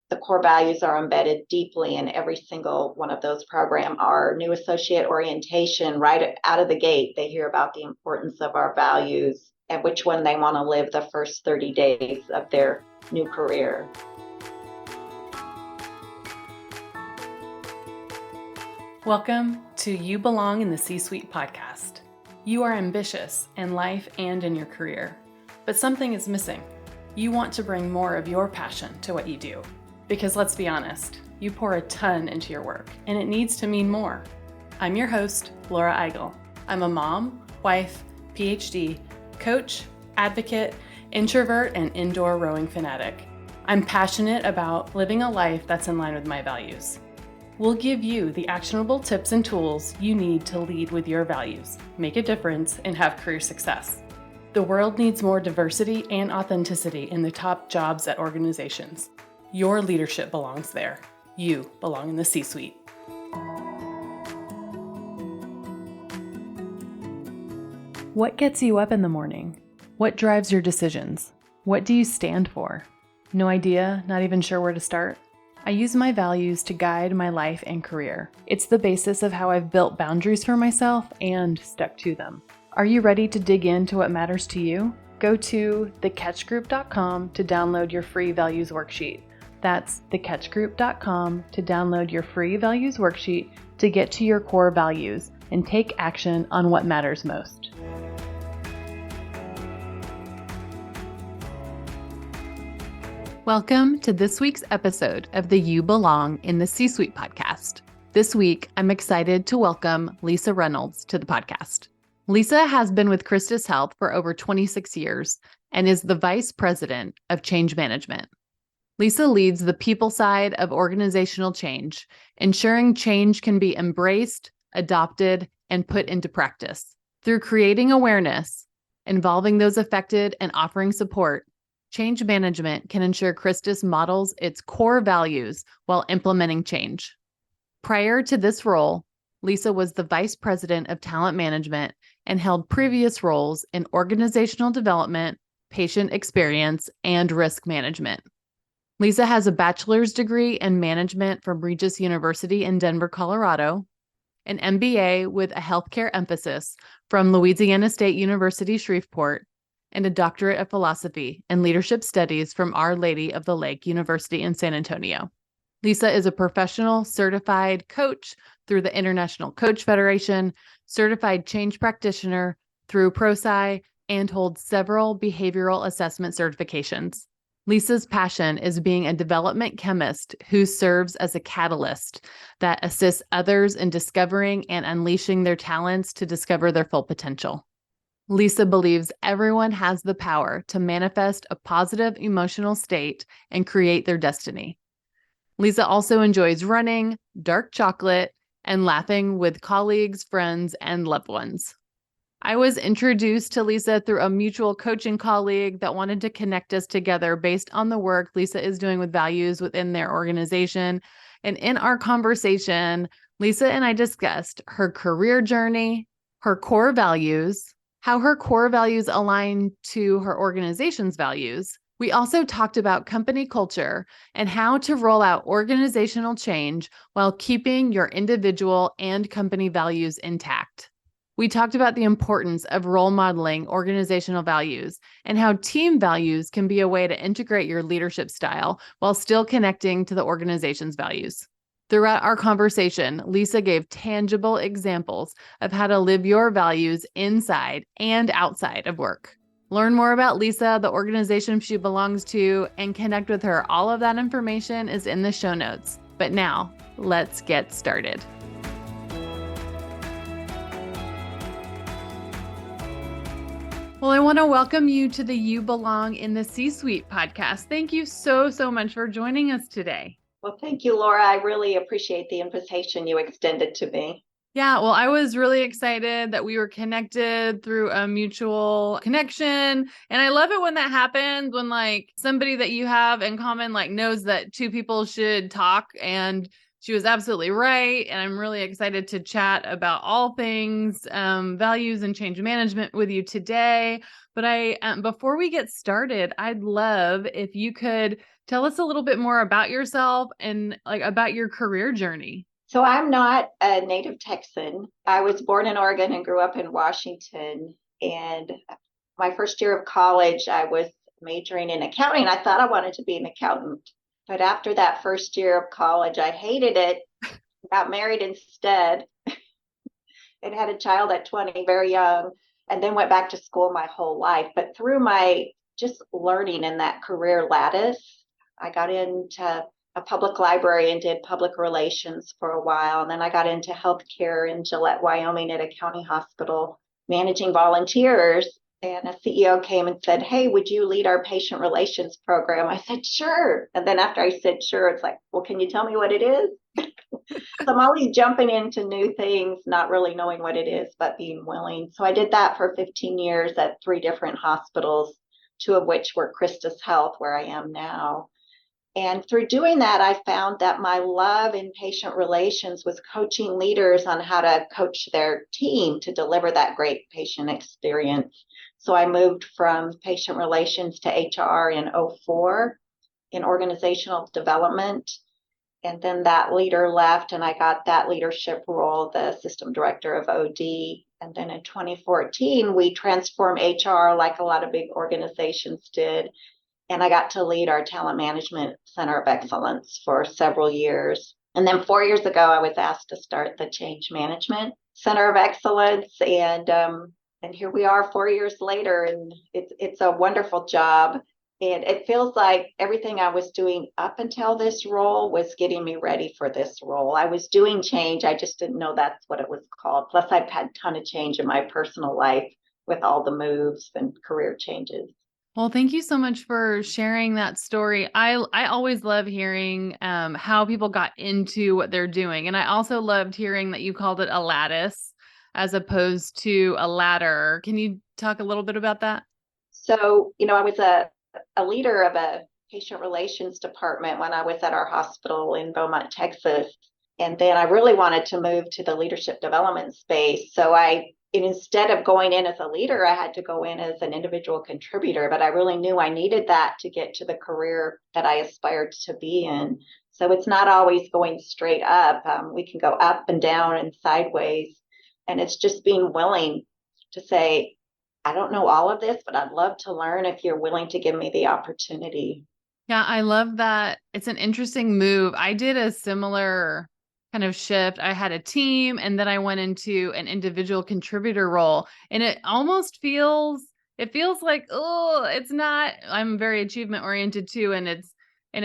the core values are embedded deeply in every single one of those programs. Our new associate orientation, right out of the gate, they hear about the importance of our values and which one they want to live the first 30 days of their new career. Welcome to You Belong in the C-Suite podcast. You are ambitious in life and in your career, but something is missing. You want to bring more of your passion to what you do. Because let's be honest, you pour a ton into your work, and it needs to mean more. I'm your host, Laura Eigel. I'm a mom, wife, PhD, coach, advocate, introvert, and indoor rowing fanatic. I'm passionate about living a life that's in line with my values. We'll give you the actionable tips and tools you need to lead with your values, make a difference, and have career success. The world needs more diversity and authenticity in the top jobs at organizations. Your leadership belongs there. You belong in the C-Suite. What gets you up in the morning? What drives your decisions? What do you stand for? No idea, not even sure where to start? I use my values to guide my life and career. It's the basis of how I've built boundaries for myself and stuck to them. Are you ready to dig into what matters to you? Go to thecatchgroup.com to download your free values worksheet. That's thecatchgroup.com to download your free values worksheet to get to your core values and take action on what matters most. Welcome to this week's episode of the You Belong in the C-Suite podcast. This week, I'm excited to welcome Lisa Reynolds to the podcast. Lisa has been with Christus Health for over 26 years and is the Vice President of Change Management. Lisa leads the people side of organizational change, ensuring change can be embraced, adopted, and put into practice. Through creating awareness, involving those affected, and offering support, change management can ensure Christus models its core values while implementing change. Prior to this role, Lisa was the Vice President of Talent Management and held previous roles in organizational development, patient experience, and risk management. Lisa has a bachelor's degree in management from Regis University in Denver, Colorado, an MBA with a healthcare emphasis from Louisiana State University, Shreveport, and a doctorate of philosophy and leadership studies from Our Lady of the Lake University in San Antonio. Lisa is a professional certified coach through the International Coach Federation, certified change practitioner through ProSci, and holds several behavioral assessment certifications. Lisa's passion is being a development chemist who serves as a catalyst that assists others in discovering and unleashing their talents to discover their full potential. Lisa believes everyone has the power to manifest a positive emotional state and create their destiny. Lisa also enjoys running, dark chocolate, and laughing with colleagues, friends, and loved ones. I was introduced to Lisa through a mutual coaching colleague that wanted to connect us together based on the work Lisa is doing with values within their organization. And in our conversation, Lisa and I discussed her career journey, her core values, how her core values align to her organization's values. We also talked about company culture and how to roll out organizational change while keeping your individual and company values intact. We talked about the importance of role modeling organizational values and how team values can be a way to integrate your leadership style while still connecting to the organization's values. Throughout our conversation, Lisa gave tangible examples of how to live your values inside and outside of work. Learn more about Lisa, the organization she belongs to, and connect with her. All of that information is in the show notes. But now, let's get started. Well, I want to welcome you to the You Belong in the C-Suite podcast. Thank you so much for joining us today. Well, thank you, Laura. I really appreciate the invitation you extended to me. Yeah, well, I was really excited that we were connected through a mutual connection. And I love it when that happens, when like somebody that you have in common like knows that two people should talk, and she was absolutely right. And I'm really excited to chat about all things values and change management with you today. But before we get started, I'd love if you could Tell us a little bit more about yourself and like about your career journey. So I'm not a native Texan. I was born in Oregon and grew up in Washington. And my first year of college, I was majoring in accounting. I thought I wanted to be an accountant. But after that first year of college, I hated it, got married instead, and had a child at 20, very young, and then went back to school my whole life. But through my just learning in that career lattice, I got into a public library and did public relations for a while. And then I got into healthcare in Gillette, Wyoming at a county hospital, managing volunteers. And a CEO came and said, "Hey, would you lead our patient relations program?" I said, "Sure." And then after I said, "Sure," it's like, "Well, can you tell me what it is?" So I'm always jumping into new things, not really knowing what it is, but being willing. So I did that for 15 years at 3 different hospitals, 2 of which were Christus Health, where I am now. And through doing that, I found that my love in patient relations was coaching leaders on how to coach their team to deliver that great patient experience. So I moved from patient relations to HR in '04 in organizational development. And then that leader left, and I got that leadership role, the system director of OD. And then in 2014, we transformed HR like a lot of big organizations did. And I got to lead our talent management center of excellence for several years. And then 4 years ago, I was asked to start the change management center of excellence. And here we are 4 years later, and it's a wonderful job. And it feels like everything I was doing up until this role was getting me ready for this role. I was doing change. I just didn't know that's what it was called. Plus, I've had a ton of change in my personal life with all the moves and career changes. Well, thank you so much for sharing that story. I always love hearing how people got into what they're doing. And I also loved hearing that you called it a lattice as opposed to a ladder. Can you talk a little bit about that? So, I was a leader of a patient relations department when I was at our hospital in Beaumont, Texas. And then I really wanted to move to the leadership development space. So and instead of going in as a leader, I had to go in as an individual contributor, but I really knew I needed that to get to the career that I aspired to be in. So it's not always going straight up. We can go up and down and sideways. And it's just being willing to say, "I don't know all of this, but I'd love to learn if you're willing to give me the opportunity." Yeah, I love that. It's an interesting move. I did a similar kind of shift. I had a team and then I went into an individual contributor role. And it feels like, oh, it's not, I'm very achievement oriented too. And it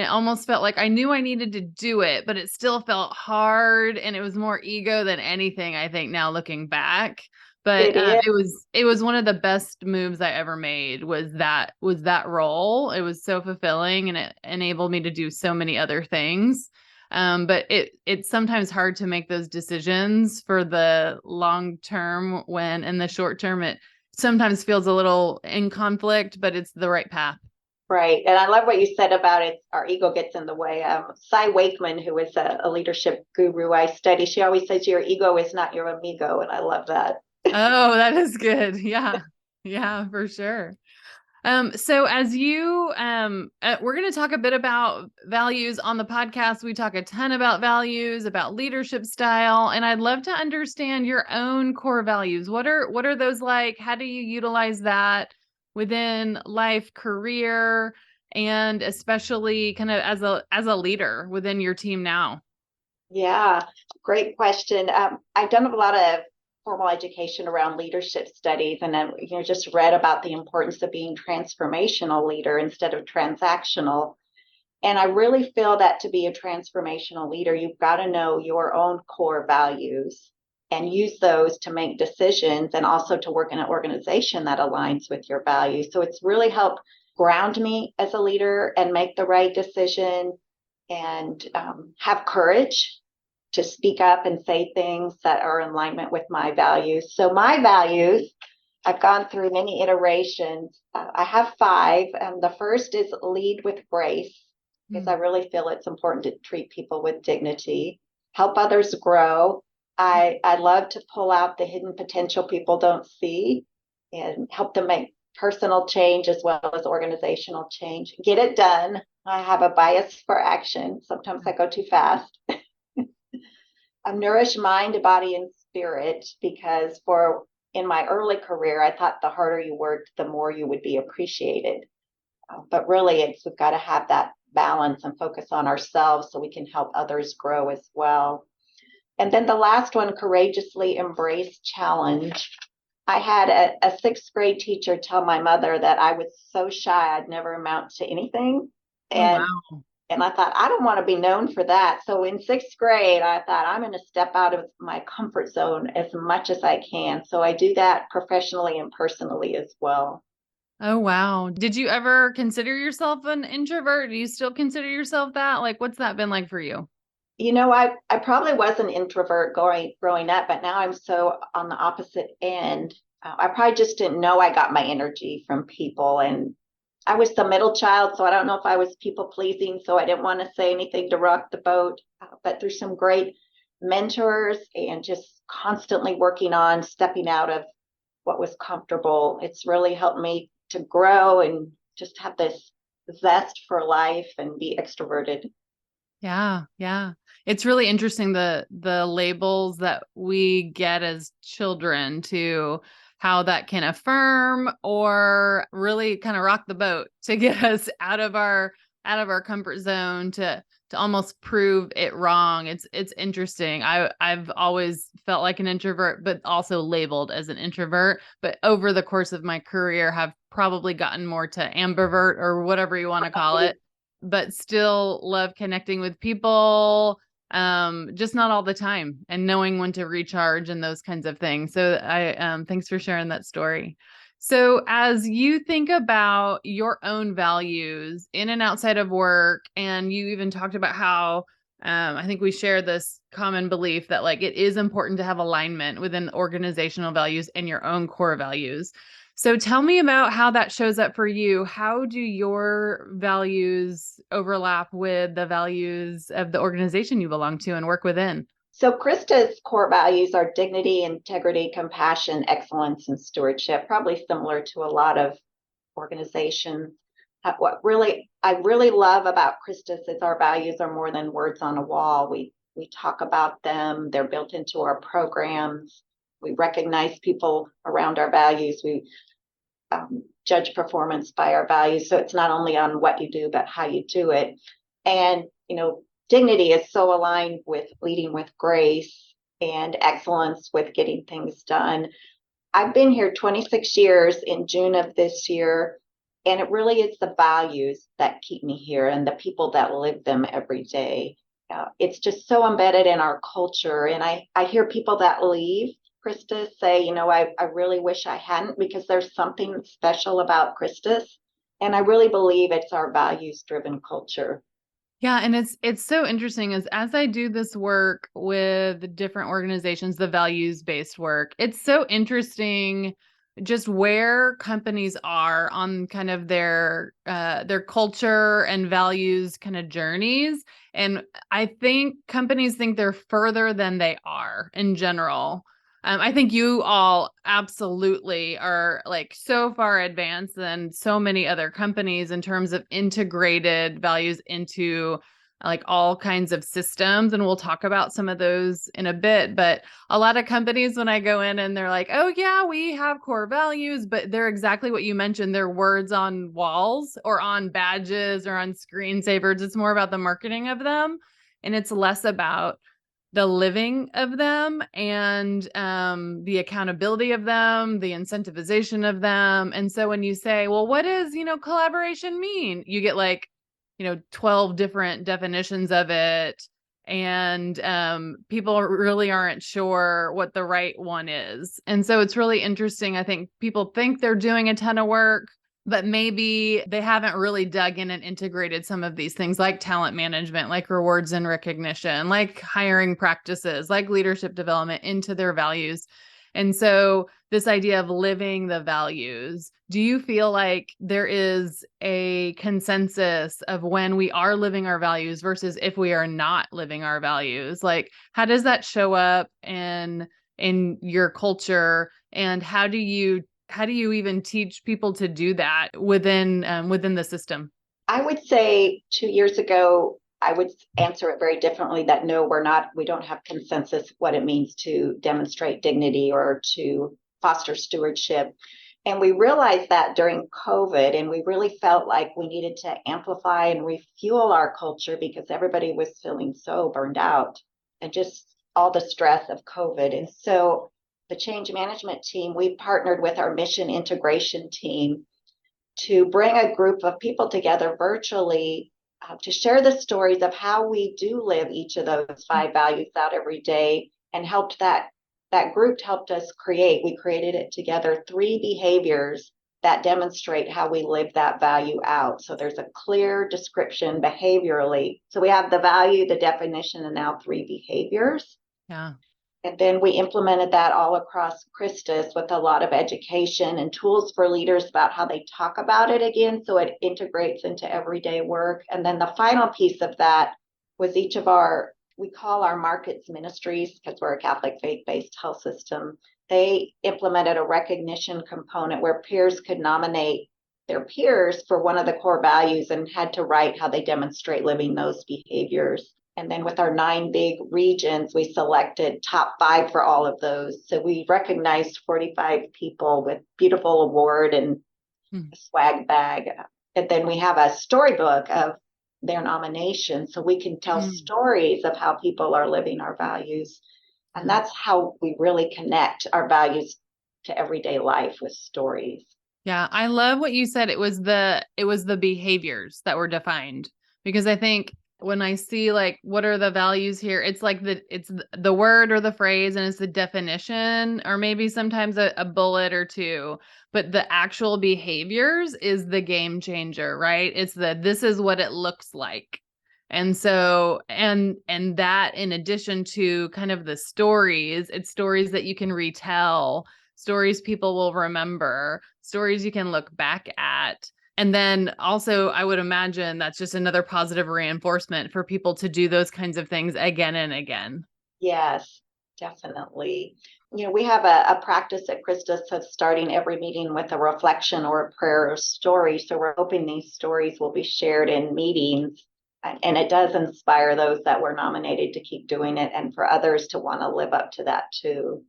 almost felt like I knew I needed to do it, but it still felt hard. And it was more ego than anything, I think, now looking back. But It is. it was one of the best moves I ever made was that role. It was so fulfilling and it enabled me to do so many other things. But it's sometimes hard to make those decisions for the long term when in the short term it sometimes feels a little in conflict, but it's the right path. Right. And I love what you said about it. Our ego gets in the way. Cy Wakeman, who is a leadership guru I study, she always says your ego is not your amigo. And I love that. Oh, that is good. Yeah. Yeah, for sure. So as you, we're going to talk a bit about values on the podcast. We talk a ton about values, about leadership style, and I'd love to understand your own core values. What are those like? How do you utilize that within life, career, and especially kind of as a leader within your team now? Yeah, great question. I've done a lot of formal education around leadership studies, and then just read about the importance of being transformational leader instead of transactional. And I really feel that to be a transformational leader, you've got to know your own core values and use those to make decisions and also to work in an organization that aligns with your values. So it's really helped ground me as a leader and make the right decision and have courage to speak up and say things that are in alignment with my values. So my values, I've gone through many iterations. I have 5. The first is lead with grace, because I really feel it's important to treat people with dignity, help others grow. I love to pull out the hidden potential people don't see and help them make personal change as well as organizational change. Get it done. I have a bias for action. Sometimes I go too fast. I'm nourished mind, body, and spirit because for in my early career, I thought the harder you worked, the more you would be appreciated. But really, we've got to have that balance and focus on ourselves so we can help others grow as well. And then the last one, courageously embrace challenge. I had a sixth grade teacher tell my mother that I was so shy I'd never amount to anything. Oh, And wow. and I thought, I don't want to be known for that. So in sixth grade, I thought I'm going to step out of my comfort zone as much as I can. So I do that professionally and personally as well. Oh, wow. Did you ever consider yourself an introvert? Do you still consider yourself that? Like, what's that been like for you? I probably was an introvert growing up, but now I'm so on the opposite end. I probably just didn't know I got my energy from people. And I was the middle child, so I don't know if I was people pleasing, so I didn't want to say anything to rock the boat. But through some great mentors and just constantly working on stepping out of what was comfortable, it's really helped me to grow and just have this zest for life and be extroverted. Yeah, yeah. It's really interesting the labels that we get as children to how that can affirm or really kind of rock the boat to get us out of our comfort zone to almost prove it wrong. It's interesting. I've always felt like an introvert, but also labeled as an introvert. But over the course of my career, have probably gotten more to ambivert or whatever you want to call it, but still love connecting with people, just not all the time, and knowing when to recharge and those kinds of things. So I thanks for sharing that story. So as you think about your own values in and outside of work, and you even talked about how I think we share this common belief that like it is important to have alignment within organizational values and your own core values. So tell me about how that shows up for you. How do your values overlap with the values of the organization you belong to and work within? So Krista's core values are dignity, integrity, compassion, excellence, and stewardship, probably similar to a lot of organizations. What really I really love about Krista's is our values are more than words on a wall. We talk about them. They're built into our programs. We recognize people around our values. We judge performance by our values. So it's not only on what you do, but how you do it. And, dignity is so aligned with leading with grace and excellence with getting things done. I've been here 26 years in June of this year, and it really is the values that keep me here and the people that live them every day. It's just so embedded in our culture. And I hear people that leave Christus say, I really wish I hadn't because there's something special about Christus. And I really believe it's our values driven culture. Yeah, and it's so interesting as I do this work with different organizations, the values-based work. It's so interesting just where companies are on kind of their culture and values kind of journeys. And I think companies think they're further than they are in general. I think you all absolutely are like so far advanced than so many other companies in terms of integrated values into like all kinds of systems. And we'll talk about some of those in a bit. But a lot of companies, when I go in and they're like, oh, yeah, we have core values, but they're exactly what you mentioned. They're words on walls or on badges or on screensavers. It's more about the marketing of them. And it's less about the living of them and the accountability of them, the incentivization of them. And so when you say, well, what does, collaboration mean? You get like, 12 different definitions of it. And people really aren't sure what the right one is. And so it's really interesting. I think people think they're doing a ton of work, but maybe they haven't really dug in and integrated some of these things like talent management, like rewards and recognition, like hiring practices, like leadership development into their values. And so this idea of living the values, do you feel like there is a consensus of when we are living our values versus if we are not living our values? Like, how does that show up in your culture, and how do you even teach people to do that within the system? I would say 2 years ago, I would answer it very differently that no, we don't have consensus what it means to demonstrate dignity or to foster stewardship. And we realized that during COVID, and we really felt like we needed to amplify and refuel our culture because everybody was feeling so burned out and just all the stress of COVID. And so the change management team, we partnered with our mission integration team to bring a group of people together virtually to share the stories of how we do live each of those five values out every day, and helped that group helped us we created it together, 3 behaviors that demonstrate how we live that value out. So there's a clear description behaviorally. So we have the value, the definition, and now 3 behaviors. Yeah. And then we implemented that all across Christus with a lot of education and tools for leaders about how they talk about it again, so it integrates into everyday work. And then the final piece of that was we call our markets ministries because we're a Catholic faith-based health system. They implemented a recognition component where peers could nominate their peers for one of the core values and had to write how they demonstrate living those behaviors. And then with our 9 big regions, we selected top 5 for all of those. So we recognized 45 people with beautiful award and a swag bag. And then we have a storybook of their nomination, so we can tell stories of how people are living our values. And that's how we really connect our values to everyday life, with stories. Yeah, I love what you said. It was the behaviors that were defined, because I think when I see like what are the values here, it's like it's the word or the phrase, and it's the definition, or maybe sometimes a bullet or two, but the actual behaviors is the game changer, right? It's this is what it looks like. And so, and that, in addition to kind of the stories, it's stories that you can retell, stories people will remember, stories you can look back at. And then also, I would imagine that's just another positive reinforcement for people to do those kinds of things again and again. Yes, definitely. We have a practice at Christus of starting every meeting with a reflection or a prayer or story. So we're hoping these stories will be shared in meetings. And it does inspire those that were nominated to keep doing it, and for others to want to live up to that too.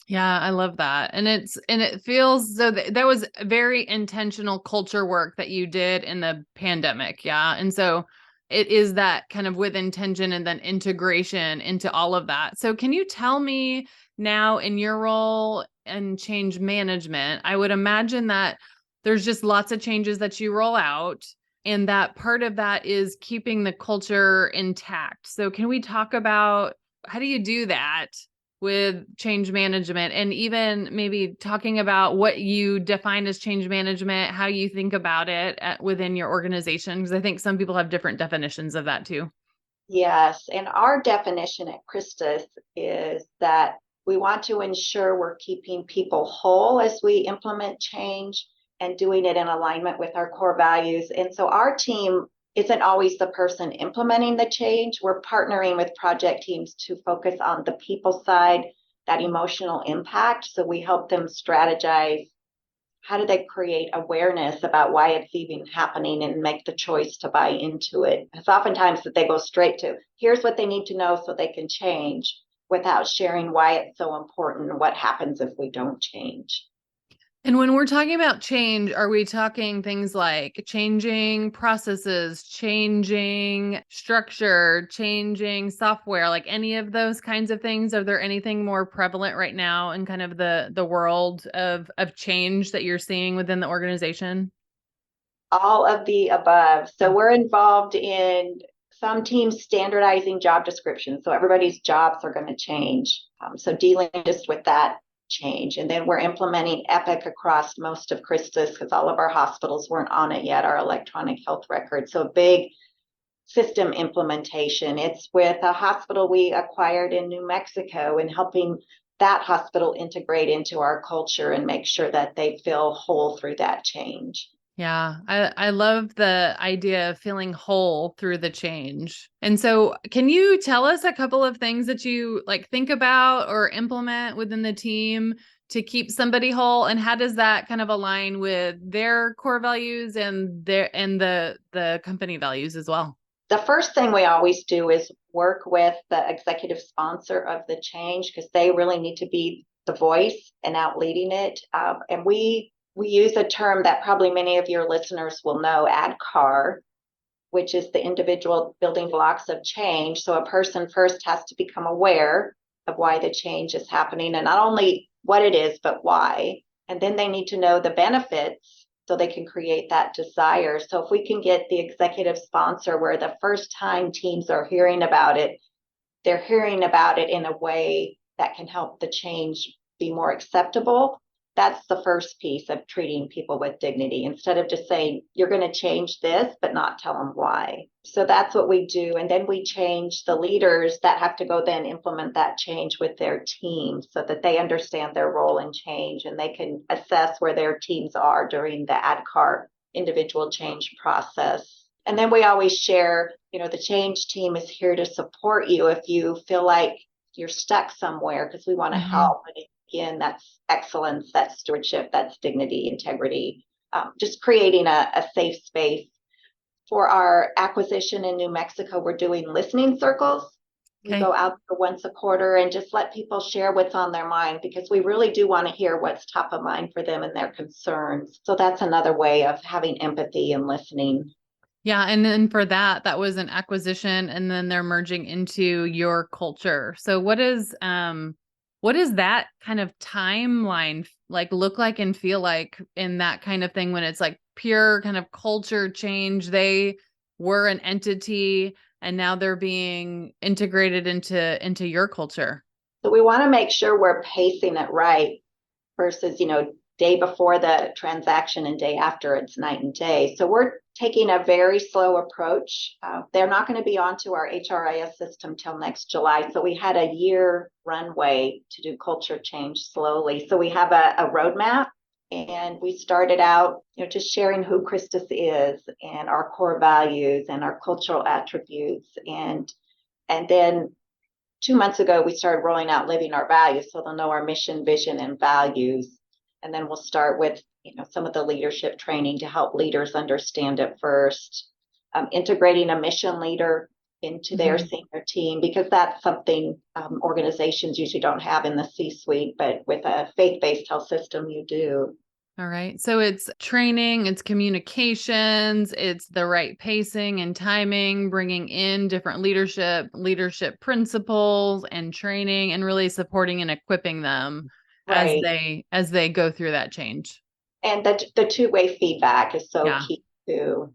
Yeah, I love that. And it feels so that was very intentional culture work that you did in the pandemic. Yeah. And so it is that kind of with intention and then integration into all of that. So can you tell me now, in your role in change management, I would imagine that there's just lots of changes that you roll out, and that part of that is keeping the culture intact. So can we talk about how do you do that with change management, and even maybe talking about what you define as change management, how you think about it within your organization? Because I think some people have different definitions of that too. Yes, and our definition at Christus is that we want to ensure we're keeping people whole as we implement change and doing it in alignment with our core values. And so our team isn't always the person implementing the change. We're partnering with project teams to focus on the people side, that emotional impact. So we help them strategize, how do they create awareness about why it's even happening and make the choice to buy into it. It's oftentimes that they go straight to, here's what they need to know so they can change, without sharing why it's so important and what happens if we don't change. And when we're talking about change, are we talking things like changing processes, changing structure, changing software, like any of those kinds of things? Are there anything more prevalent right now in kind of the world of change that you're seeing within the organization? All of the above. So we're involved in some teams standardizing job descriptions. So everybody's jobs are going to change. So dealing just with that change. And then we're implementing Epic across most of Christus because all of our hospitals weren't on it yet, our electronic health record. So a big system implementation. It's with a hospital we acquired in New Mexico, and helping that hospital integrate into our culture and make sure that they feel whole through that change. Yeah, I love the idea of feeling whole through the change. And so can you tell us a couple of things that you like think about or implement within the team to keep somebody whole, and how does that kind of align with their core values and the company values as well? The first thing we always do is work with the executive sponsor of the change, because they really need to be the voice and out leading it. And we use a term that probably many of your listeners will know, ADKAR, which is the individual building blocks of change. So a person first has to become aware of why the change is happening, and not only what it is, but why. And then they need to know the benefits so they can create that desire. So if we can get the executive sponsor where the first time teams are hearing about it, they're hearing about it in a way that can help the change be more acceptable. That's the first piece of treating people with dignity, instead of just saying, you're going to change this, but not tell them why. So that's what we do. And then we change the leaders that have to go then implement that change with their team so that they understand their role in change and they can assess where their teams are during the ADKAR individual change process. And then we always share, the change team is here to support you if you feel like you're stuck somewhere, because we want to help. But again, that's excellence, that's stewardship, that's dignity, integrity, just creating a safe space. For our acquisition in New Mexico, we're doing listening circles. Okay. We go out for once a quarter and just let people share what's on their mind, because we really do want to hear what's top of mind for them and their concerns. So that's another way of having empathy and listening. Yeah. And then for that was an acquisition, and then they're merging into your culture. So what does that kind of timeline look like and feel like in that kind of thing, when it's like pure kind of culture change? They were an entity and now they're being integrated into your culture. So we want to make sure we're pacing it right versus, day before the transaction and day after, it's night and day. So we're taking a very slow approach. They're not going to be onto our HRIS system till next July. So we had a year runway to do culture change slowly. So we have a roadmap, and we started out, just sharing who Christus is and our core values and our cultural attributes. And then 2 months ago, we started rolling out living our values, so they'll know our mission, vision, and values. And then we'll start with, some of the leadership training to help leaders understand it first. Integrating a mission leader into their senior team, because that's something organizations usually don't have in the C-suite, but with a faith-based health system, you do. All right. So it's training, it's communications, it's the right pacing and timing, bringing in different leadership principles and training, and really supporting and equipping them as they go through that change. And the two-way feedback is so key too.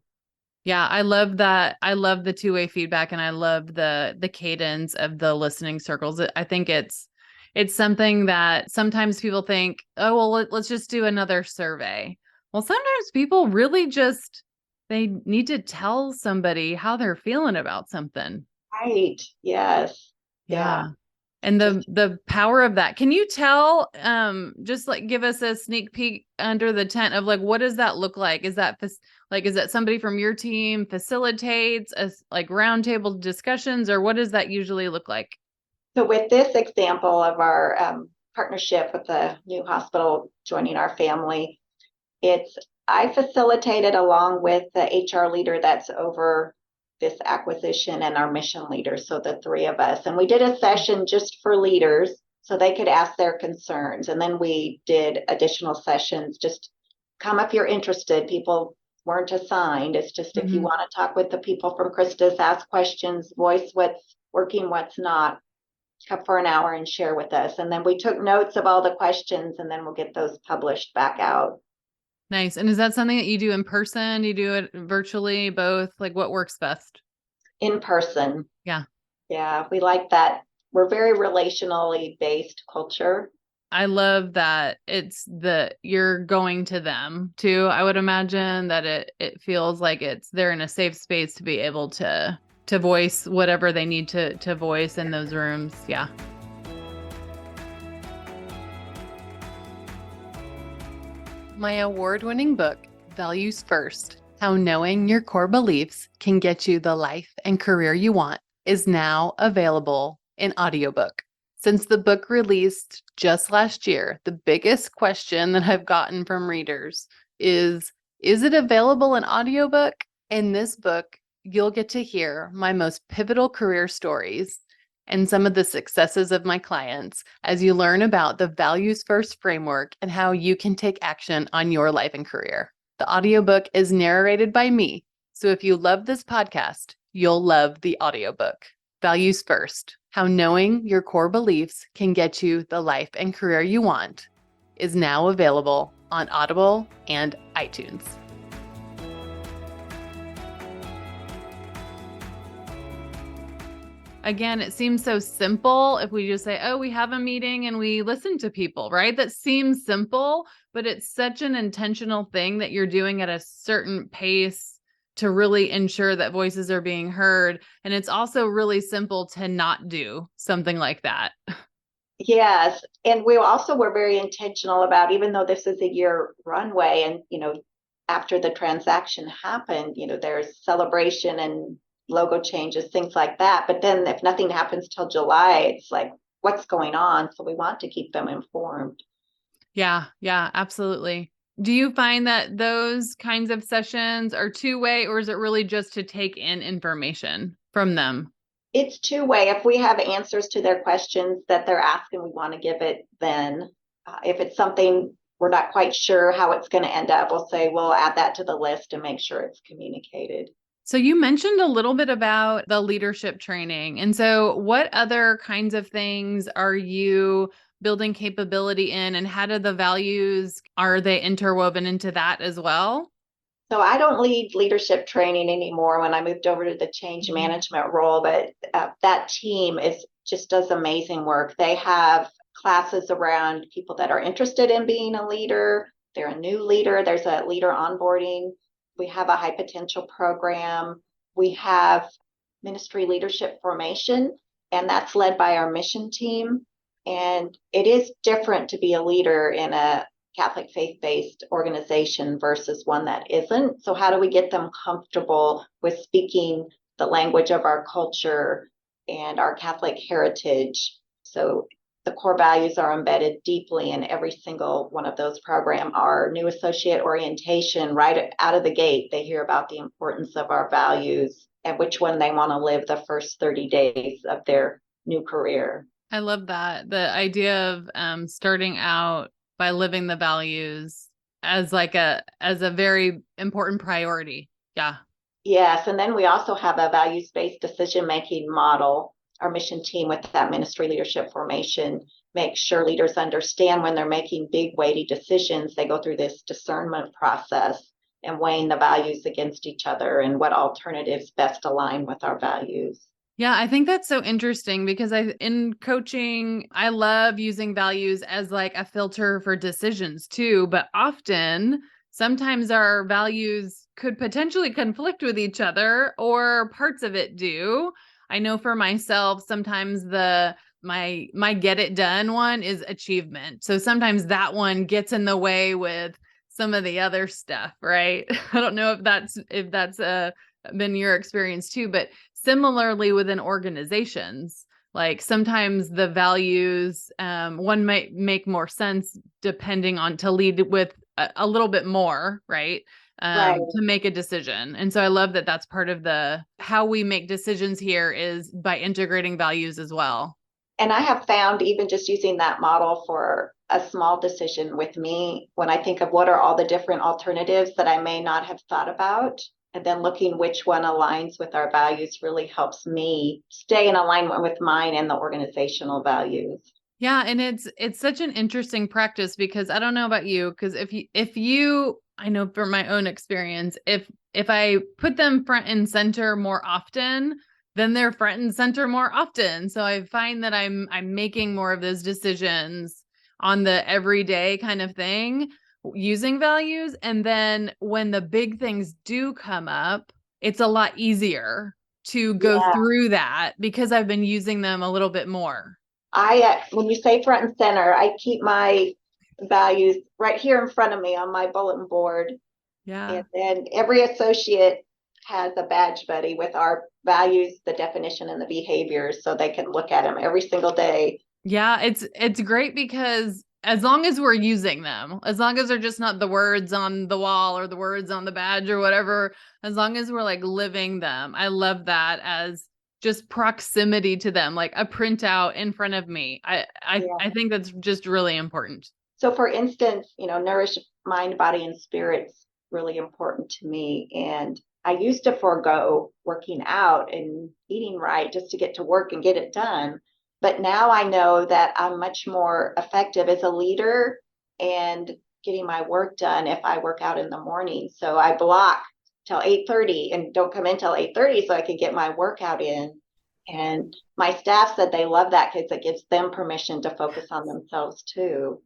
Yeah, I love that. I love the two-way feedback, and I love the cadence of the listening circles. I think it's something that sometimes people think, oh, well, let's just do another survey. Well, sometimes people really they need to tell somebody how they're feeling about something. Right. Yes. Yeah. And the power of that. Can you tell, just give us a sneak peek under the tent of what does that look like? Is that somebody from your team facilitates roundtable discussions, or what does that usually look like? So with this example of our partnership with the new hospital joining our family, I facilitated along with the HR leader that's over this acquisition and our mission leader, so the three of us. And we did a session just for leaders so they could ask their concerns. And then we did additional sessions, just come if you're interested. People weren't assigned. It's just if you want to talk with the people from Christus, ask questions, voice what's working, what's not, come for an hour and share with us. And then we took notes of all the questions, and then we'll get those published back out. Nice. And is that something that you do in person? Do you do it virtually, both? What works best? In person. Yeah. Yeah. We like that. We're very relationally based culture. I love that you're going to them too. I would imagine that it feels like they're in a safe space to be able to voice whatever they need to voice in those rooms. Yeah. My award-winning book, Values First: How Knowing Your Core Beliefs Can Get You the Life and Career You Want, is now available in audiobook. Since the book released just last year, the biggest question that I've gotten from readers is it available in audiobook? In this book, you'll get to hear my most pivotal career stories and some of the successes of my clients as you learn about the values first framework and how you can take action on your life and career. The audiobook is narrated by me, so if you love this podcast, you'll love the audiobook. Values First: How Knowing Your Core Beliefs Can Get You the Life and Career You Want is now available on Audible and iTunes. Again, it seems so simple if we just say, oh, we have a meeting and we listen to people, right? That seems simple, but it's such an intentional thing that you're doing at a certain pace to really ensure that voices are being heard. And it's also really simple to not do something like that. Yes. And we also were very intentional about, even though this is a year runway and, after the transaction happened, there's celebration and logo changes, things like that. But then if nothing happens till July, it's like, what's going on? So we want to keep them informed. Yeah, absolutely. Do you find that those kinds of sessions are two-way, or is it really just to take in information from them? It's two-way. If we have answers to their questions that they're asking, we want to give it then. If it's something we're not quite sure how it's going to end up, we'll say we'll add that to the list and make sure it's communicated. So you mentioned a little bit about the leadership training. And so what other kinds of things are you building capability in, and how do the values, are they interwoven into that as well? So I don't lead leadership training anymore when I moved over to the change management role, but that team just does amazing work. They have classes around people that are interested in being a leader. They're a new leader. There's a leader onboarding. We have a high potential program. We have ministry leadership formation, and that's led by our mission team. And it is different to be a leader in a Catholic faith-based organization versus one that isn't. So how do we get them comfortable with speaking the language of our culture and our Catholic heritage? So the core values are embedded deeply in every single one of those programs. Our new associate orientation, right out of the gate, they hear about the importance of our values and which one they want to live the first 30 days of their new career. I love that. The idea of starting out by living the values as a very important priority. Yeah. Yes. And then we also have a values-based decision-making model. Our mission team with that ministry leadership formation makes sure leaders understand when they're making big, weighty decisions, they go through this discernment process and weighing the values against each other and what alternatives best align with our values. Yeah, I think that's so interesting because in coaching, I love using values as like a filter for decisions too, but often sometimes our values could potentially conflict with each other, or parts of it do. I know for myself, sometimes my get it done one is achievement. So sometimes that one gets in the way with some of the other stuff, right? I don't know if that's been your experience too, but similarly within organizations, like sometimes the values, one might make more sense depending on to lead with a little bit more, right? Right. To make a decision. And so I love that that's part of the how we make decisions here is by integrating values as well. And I have found, even just using that model for a small decision with me, when I think of what are all the different alternatives that I may not have thought about, and then looking which one aligns with our values really helps me stay in alignment with mine and the organizational values. Yeah, and it's such an interesting practice because I don't know about you, because if you I know from my own experience, if I put them front and center more often, then they're front and center more often. So I find that I'm making more of those decisions on the everyday kind of thing using values, and then when the big things do come up, it's a lot easier to go Yeah. through that because I've been using them a little bit more. When you say front and center, I keep my values right here in front of me on my bulletin board. Yeah. And then every associate has a badge buddy with our values, the definition, and the behaviors, so they can look at them every single day Yeah, it's great because as long as we're using them, as long as they're just not the words on the wall or the words on the badge or whatever, as long as we're like living them. I love that as just proximity to them, like a printout in front of me. I think that's just really important. So for instance, nourish mind, body, and spirit's really important to me. And I used to forego working out and eating right just to get to work and get it done. But now I know that I'm much more effective as a leader and getting my work done if I work out in the morning. So I block till 8:30 and don't come in till 8:30 so I can get my workout in. And my staff said they love that because it gives them permission to focus on themselves too.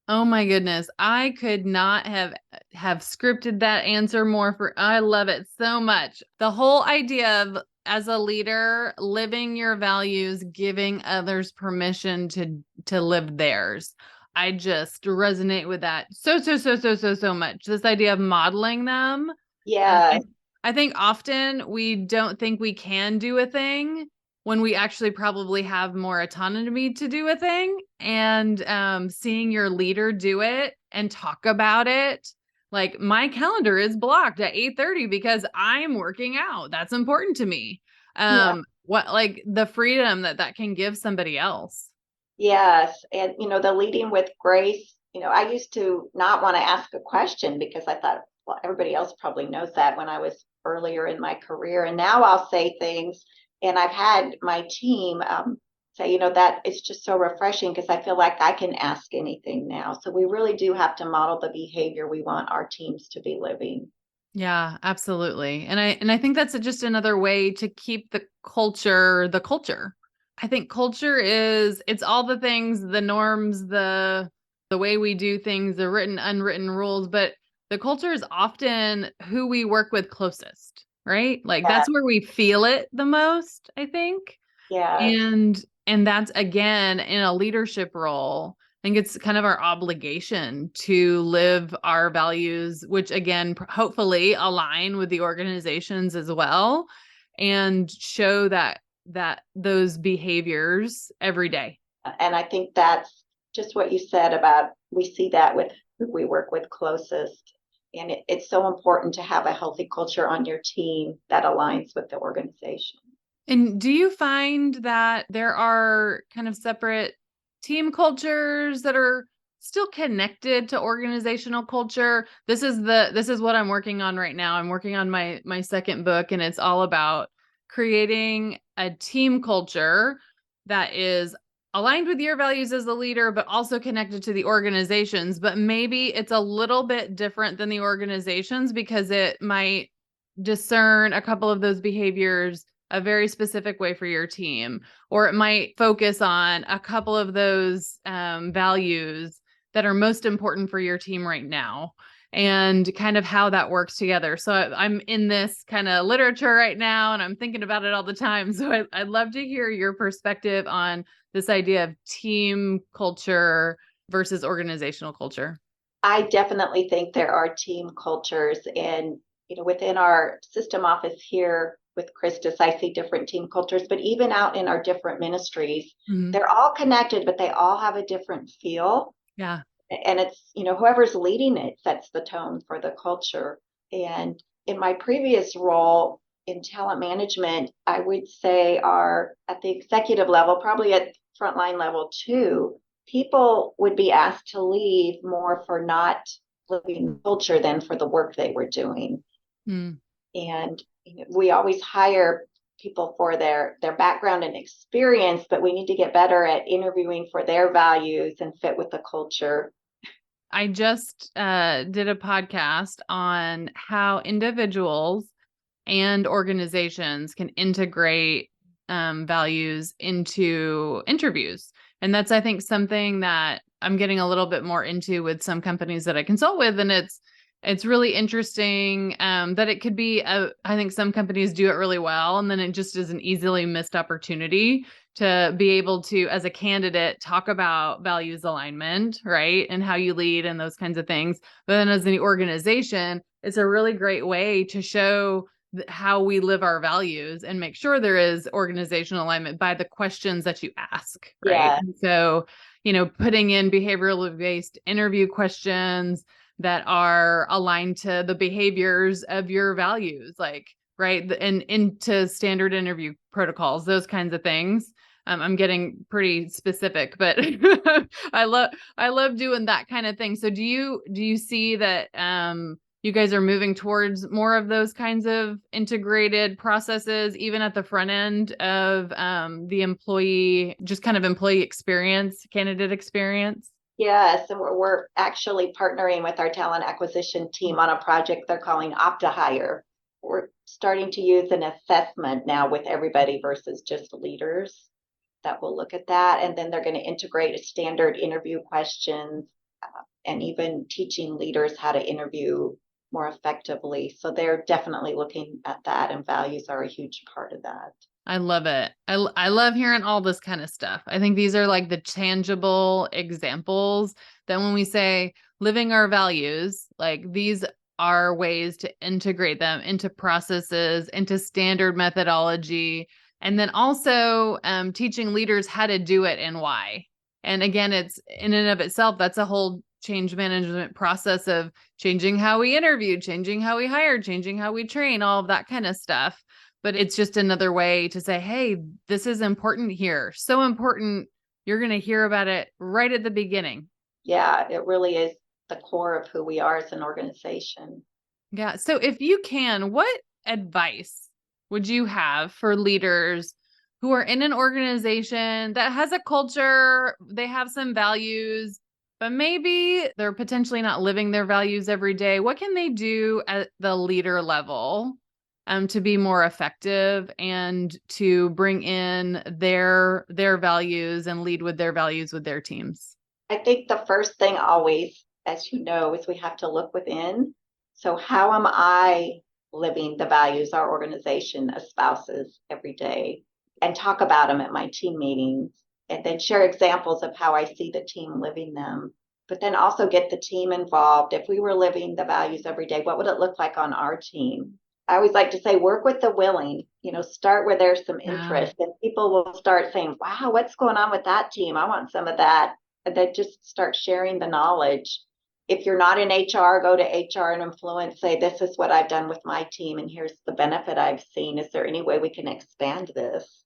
Oh my goodness. I could not have scripted that answer more for I love it so much. The whole idea of as a leader living your values, giving others permission to live theirs. I just resonate with that so much. This idea of modeling them. Yeah, I think often we don't think we can do a thing when we actually probably have more autonomy to do a thing. And seeing your leader do it and talk about it, like my calendar is blocked at 8:30 because I'm working out. That's important to me. yeah, What like the freedom that can give somebody else. yes. And, the leading with grace, I used to not want to ask a question because I thought, well, everybody else probably knows that when I was earlier in my career. And now I'll say things, and I've had my team say, that it's just so refreshing because I feel like I can ask anything now. So we really do have to model the behavior we want our teams to be living. Yeah, absolutely. And I think that's just another way to keep the culture. I think culture is it's all the things, the norms, the way we do things, the written unwritten rules, but the culture is often who we work with closest, right? Like Yeah, that's where we feel it the most, I think. yes. And that's again in a leadership role. I think it's kind of our obligation to live our values, which again, hopefully align with the organizations as well and show that those behaviors every day. And I think that's just what you said about we see that with who we work with closest. And it's so important to have a healthy culture on your team that aligns with the organization. And do you find that there are kind of separate team cultures that are still connected to organizational culture? This is what I'm working on right now. I'm working on my second book and it's all about creating a team culture that is aligned with your values as a leader but also connected to the organizations, but maybe it's a little bit different than the organizations because it might discern a couple of those behaviors a very specific way for your team, or it might focus on a couple of those values that are most important for your team right now and kind of how that works together. So I'm in this kind of literature right now and I'm thinking about it all the time. So I'd love to hear your perspective on this idea of team culture versus organizational culture. I definitely think there are team cultures, and within our system office here with Christus, I see different team cultures, but even out in our different ministries, Mhm. they're all connected, but they all have a different feel. Yeah. And it's, whoever's leading it sets the tone for the culture. And in my previous role in talent management, I would say are at the executive level, probably at frontline level too, people would be asked to leave more for not living culture than for the work they were doing. Mm. And we always hire people for their background and experience, but we need to get better at interviewing for their values and fit with the culture. I just did a podcast on how individuals and organizations can integrate values into interviews. And that's, I think, something that I'm getting a little bit more into with some companies that I consult with. And it's really interesting that it could be, I think some companies do it really well. And then it just is an easily missed opportunity to be able to, as a candidate, talk about values alignment, right? And how you lead and those kinds of things. But then as an organization, it's a really great way to show how we live our values and make sure there is organizational alignment by the questions that you ask, right? Yeah. And so, putting in behaviorally based interview questions that are aligned to the behaviors of your values, like, right, and into standard interview protocols, those kinds of things. I'm getting pretty specific, but I love doing that kind of thing. So do you see that you guys are moving towards more of those kinds of integrated processes, even at the front end of the employee, just kind of employee experience, candidate experience? Yes, and we're actually partnering with our talent acquisition team on a project they're calling OptaHire. We're starting to use an assessment now with everybody versus just leaders that will look at that. And then they're going to integrate a standard interview questions and even teaching leaders how to interview more effectively. So they're definitely looking at that, and values are a huge part of that. I love it. I love hearing all this kind of stuff. I think these are like the tangible examples that when we say living our values, like these are ways to integrate them into processes, into standard methodology, and then also teaching leaders how to do it and why. And again, it's in and of itself, that's a whole change management process of changing how we interview, changing how we hire, changing how we train, all of that kind of stuff. But it's just another way to say, hey, this is important here. So important. You're going to hear about it right at the beginning. Yeah, it really is the core of who we are as an organization. Yeah. So if you can, what advice would you have for leaders who are in an organization that has a culture, they have some values, but maybe they're potentially not living their values every day? What can they do at the leader level to be more effective and to bring in their values and lead with their values with their teams? I think the first thing always, as you know, is we have to look within. So, how am I living the values our organization espouses every day? And talk about them at my team meetings, and then share examples of how I see the team living them. But then also get the team involved. If we were living the values every day, what would it look like on our team? I always like to say, work with the willing, start where there's some Yeah. interest, and people will start saying, wow, what's going on with that team? I want some of that. And then just start sharing the knowledge. If you're not in HR, go to HR and influence, say, this is what I've done with my team, and here's the benefit I've seen. Is there any way we can expand this?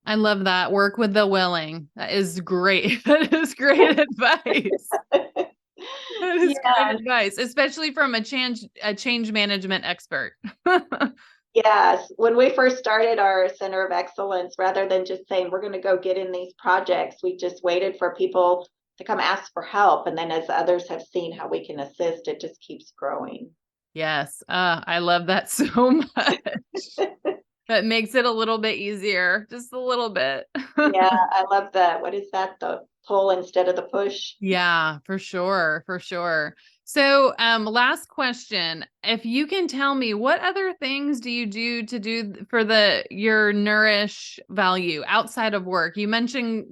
I love that. Work with the willing. That is great. That is great advice. That is great Yeah. advice, especially from a change management expert. Yes. When we first started our Center of Excellence, rather than just saying we're going to go get in these projects, we just waited for people to come ask for help. And then as others have seen how we can assist, it just keeps growing. Yes. I love that so much. That makes it a little bit easier, just a little bit. Yeah, I love that. What is that? The pull instead of the push? Yeah, for sure, for sure. So, last question. If you can tell me, what other things do you do for your nourish value outside of work? You mentioned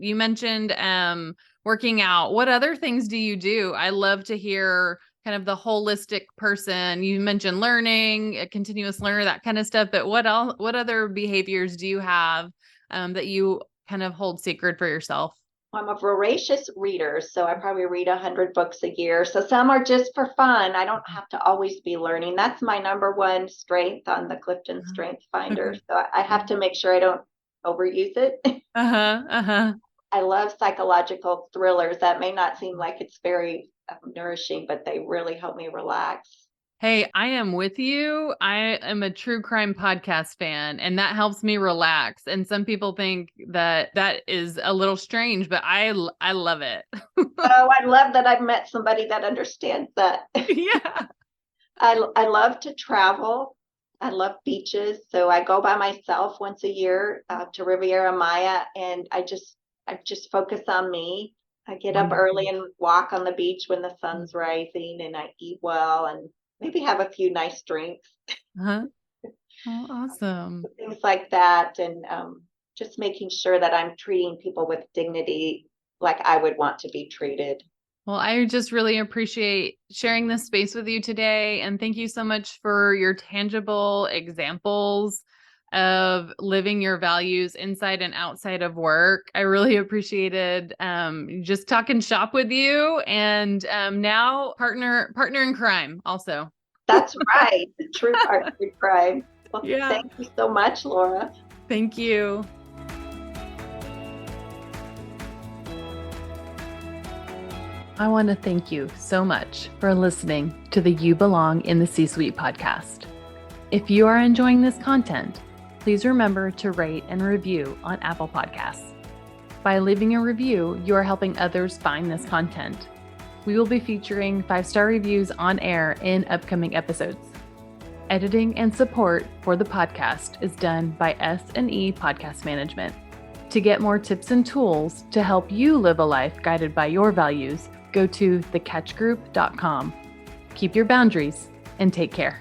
working out. What other things do you do? I love to hear kind of the holistic person. You mentioned learning, a continuous learner, that kind of stuff, but what other behaviors do you have that you kind of hold sacred for yourself? I'm a voracious reader, so I probably read 100 books a year. So some are just for fun. I don't have to always be learning. That's my number one strength on the Clifton Strength Finder. Okay. So I have to make sure I don't overuse it. Uh-huh. Uh-huh. I love psychological thrillers. That may not seem like it's very nourishing, but they really help me relax. Hey, I am with you. I am a true crime podcast fan, and that helps me relax. And some people think that that is a little strange, but I love it. Oh, I love that I've met somebody that understands that. Yeah. I love to travel. I love beaches, so I go by myself once a year to Riviera Maya, and I just focus on me. I get up early Wonderful. and walk on the beach when the sun's rising, and I eat well, and maybe have a few nice drinks, Uh-huh. Oh, awesome. things like that, and just making sure that I'm treating people with dignity, like I would want to be treated. Well, I just really appreciate sharing this space with you today. And thank you so much for your tangible examples of living your values inside and outside of work. I really appreciated just talking shop with you, and now partner in crime also. That's right. The true partner in crime. Well, Yeah. thank you so much, Laura. Thank you. I want to thank you so much for listening to the You Belong in the C-Suite podcast. If you are enjoying this content, please remember to rate and review on Apple Podcasts. By leaving a review, you are helping others find this content. We will be featuring 5-star reviews on air in upcoming episodes. Editing and support for the podcast is done by S&E Podcast Management. To get more tips and tools to help you live a life guided by your values, go to thecatchgroup.com. Keep your boundaries and take care.